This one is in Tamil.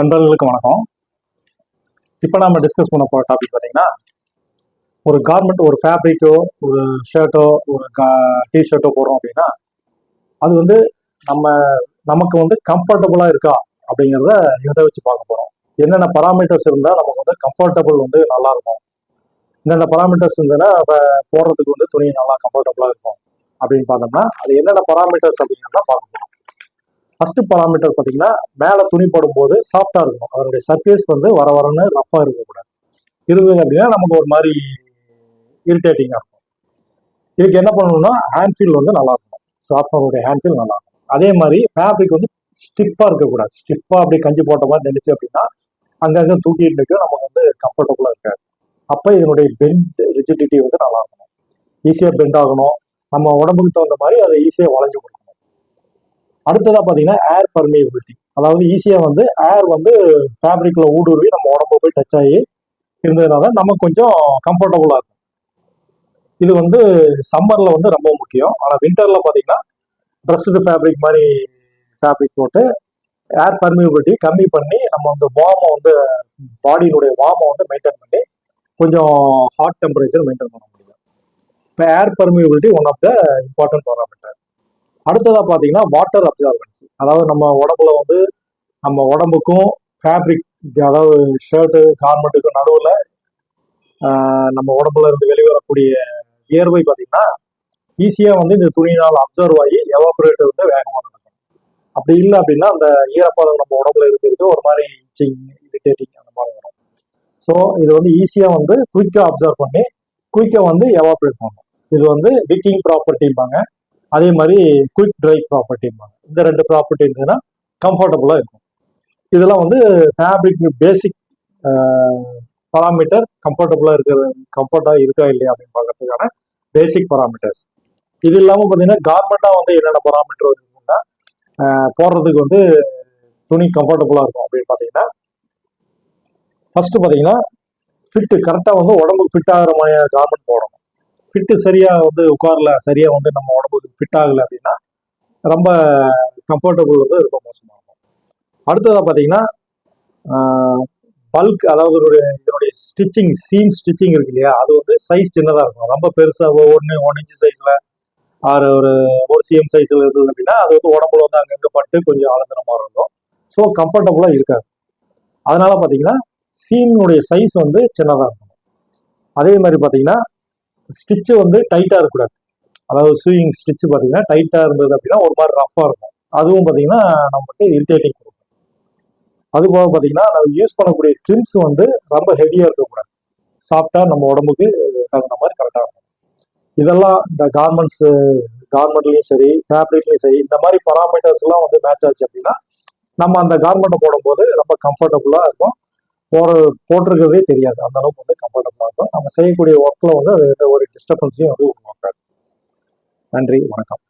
நண்பர்களுக்கு வணக்கம். இப்போ நம்ம டிஸ்கஸ் பண்ண போகிற டாபிக் பார்த்தீங்கன்னா, ஒரு கார்மெண்ட், ஒரு ஃபேப்ரிக்கோ, ஒரு ஷர்ட்டோ, ஒரு டிஷர்ட்டோ போடுறோம் அப்படின்னா, அது வந்து நம்ம நமக்கு வந்து கம்ஃபர்டபுளாக இருக்கா அப்படிங்கிறத எதை வச்சு பார்க்க போகிறோம். என்னென்ன பராமீட்டர்ஸ் இருந்தால் நமக்கு வந்து கம்ஃபர்டபுள் வந்து நல்லா இருக்கும், என்னென்ன பராமீட்டர்ஸ் இருந்ததுன்னா நம்ம போடுறதுக்கு வந்து துணி நல்லா கம்ஃபர்டபுளாக இருக்கும் அப்படின்னு பார்த்தோம்னா, அது என்னென்ன பராமீட்டர்ஸ் அப்படிங்கிறத பார்க்க போகிறோம். ஃபர்ஸ்ட் பராமீட்டர் பார்த்தீங்கன்னா, மேலே துணி போடும்போது சாஃப்டாக இருக்கும். அதனுடைய சர்ஃபேஸ் வந்து வர வரன்னு ரஃபாக இருக்கக்கூடாது. இருந்தது அப்படின்னா நமக்கு ஒரு மாதிரி இரிட்டேட்டிங்காக இருக்கும். இதுக்கு என்ன பண்ணணும்னா, ஹேண்ட் ஃபீல் வந்து நல்லா இருக்கும். சாஃப்ட்னருடைய ஹேண்ட் ஃபீல் நல்லா இருக்கும். அதே மாதிரி ஃபேப்ரிக் வந்து ஸ்டிஃபாக இருக்கக்கூடாது. ஸ்டிஃபாக அப்படி கஞ்சி போட்ட மாதிரி நினைச்சு அப்படின்னா அங்கங்கே தூக்கிட்டு இருக்கு, நமக்கு வந்து கம்ஃபர்டபுளாக இருக்காது. அப்போ இதனுடைய பெண்ட் ரிஜிடிட்டி வந்து நல்லா இருக்கணும். ஈஸியாக பெண்ட் ஆகணும். நம்ம உடம்புக்கு தகுந்த மாதிரி அதை ஈஸியாக வளைஞ்சு கொடுக்கணும். அடுத்ததா பார்த்தீங்கன்னா, ஏர் பர்மியபிலிட்டி. அதாவது ஈஸியாக வந்து ஏர் வந்து ஃபேப்ரிக்ல ஊடுருவி நம்ம உடம்பு போய் டச் ஆகி இருந்ததுனால நமக்கு கொஞ்சம் கம்ஃபர்டபுளாக இருக்கும். இது வந்து சம்மர்ல வந்து ரொம்ப முக்கியம். ஆனால் வின்டர்ல பார்த்தீங்கன்னா, ட்ரெஸ்டு ஃபேப்ரிக் மாதிரி ஃபேப்ரிக் போட்டு ஏர் பர்மியபிலிட்டி கம்மி பண்ணி நம்ம வந்து வார்மை வந்து பாடியினுடைய வார்மை வந்து மெயின்டைன் பண்ணி கொஞ்சம் ஹாட் டெம்பரேச்சர் மெயின்டைன் பண்ண முடியும். இப்போ air permeability one of the important parameter. அடுத்ததா பார்த்தீங்கன்னா, வாட்டர் அப்சார்பன்சி. அதாவது நம்ம உடம்புல வந்து நம்ம உடம்புக்கும் ஃபேப்ரிக், அதாவது ஷர்ட்டு கார்மெண்ட்டுக்கும் நடுவில் நம்ம உடம்புல இருந்து வெளிவரக்கூடிய வியர்வை பார்த்தீங்கன்னா ஈஸியாக வந்து இந்த துணியினால் அப்சர்வ் ஆகி எவாபரேட் வந்து வேகமாக நடக்கும். அப்படி இல்லை அப்படின்னா அந்த ஈரப்பதம் நம்ம உடம்புல இருக்கிறது ஒரு மாதிரி இச்சிங், இரிட்டேட்டிங் அந்த மாதிரி வரும். ஸோ இது வந்து ஈஸியாக வந்து குயிக்காக அப்சர்வ் பண்ணி குயிக்காக வந்து எவாபரேட் பண்ணும். இது வந்து விக்கிங் ப்ராப்பர்ட்டிம்பாங்க. அதே மாதிரி குயிக் ட்ரை ப்ராப்பர்ட்டிம்பாங்க. இந்த ரெண்டு ப்ராப்பர்ட்டி இருந்ததுன்னா கம்ஃபர்டபுளாக இருக்கும். இதெல்லாம் வந்து ஃபேப்ரிக் பேசிக் பராமீட்டர். கம்ஃபர்டபுளாக இருக்கிறது, கம்ஃபர்ட்டாக இருக்கா இல்லையா அப்படின்னு பார்க்கறதுக்கான பேசிக் பராமீட்டர்ஸ். இது இல்லாமல் பார்த்தீங்கன்னா, கார்மெண்ட்டாக வந்து என்னென்ன பராமீட்டர் இருக்குன்னா, போடுறதுக்கு வந்து துணி கம்ஃபர்டபுளாக இருக்கும் அப்படின்னு பார்த்தீங்கன்னா, ஃபர்ஸ்ட் பார்த்தீங்கன்னா ஃபிட்டு கரெக்டாக வந்து உடம்புக்கு ஃபிட் ஆகிற மாதிரி கார்மெண்ட் போடணும். ஃபிட்டு சரியாக வந்து உட்காரல, சரியாக வந்து நம்ம உடம்புக்கு ஃபிட் ஆகலை அப்படின்னா ரொம்ப கம்ஃபர்டபுள் வந்து ரொம்ப மோசமாக இருக்கும். அடுத்ததாக பார்த்தீங்கன்னா, பல்க், அதாவது இதனுடைய ஸ்டிச்சிங், சீம் ஸ்டிச்சிங் இருக்கு இல்லையா, அது வந்து சைஸ் சின்னதாக இருக்கும். ரொம்ப பெருசாக 1 இன்ச் சைஸில் ஆறு ஒரு சிஎம் சைஸில் இருந்தது அப்படின்னா அது வந்து உடம்புல வந்து அங்கங்கே பட்டு கொஞ்சம் ஆலந்தன மாதிரி இருக்கும். ஸோ கம்ஃபர்டபுளாக இருக்காது. அதனால பார்த்தீங்கன்னா சீமினுடைய சைஸ் வந்து சின்னதாக இருக்கும். அதே மாதிரி பார்த்தீங்கன்னா ஸ்டிச்சு வந்து டைட்டாக இருக்கக்கூடாது. அதாவது சூயிங் ஸ்டிச்சு பார்த்தீங்கன்னா டைட்டாக இருந்தது அப்படின்னா ஒரு மாதிரி ரஃப்பாக இருக்கும். அதுவும் பார்த்தீங்கன்னா நமக்கு இரிட்டேட்டிங் கொடுக்கும். அதுபோக பார்த்தீங்கன்னா நம்ம யூஸ் பண்ணக்கூடிய ட்ரிம்ஸ் வந்து ரொம்ப ஹெவியாக இருக்கக்கூடாது. சாஃப்டாக நம்ம உடம்புக்கு தகுந்த மாதிரி கரெக்டாக இருக்கும். இதெல்லாம் இந்த கார்மெண்ட்லையும் சரி, ஃபேப்ரிக்லையும் சரி, இந்த மாதிரி பராமீட்டர்ஸ் எல்லாம் வந்து மேட்ச் ஆச்சு அப்படின்னா நம்ம அந்த கார்மெண்ட்டை போடும்போது ரொம்ப கம்ஃபர்டபுளாக இருக்கும். போட்டிருக்கிறதே தெரியாது, அந்த அளவுக்கு வந்து கம்ஃபர்டபுளாக இருக்கும். நம்ம செய்யக்கூடிய ஒர்க்கில் வந்து அது எந்த ஒரு டிஸ்டர்பன்ஸையும் வந்து உருவாக்காது. நன்றி, வணக்கம்.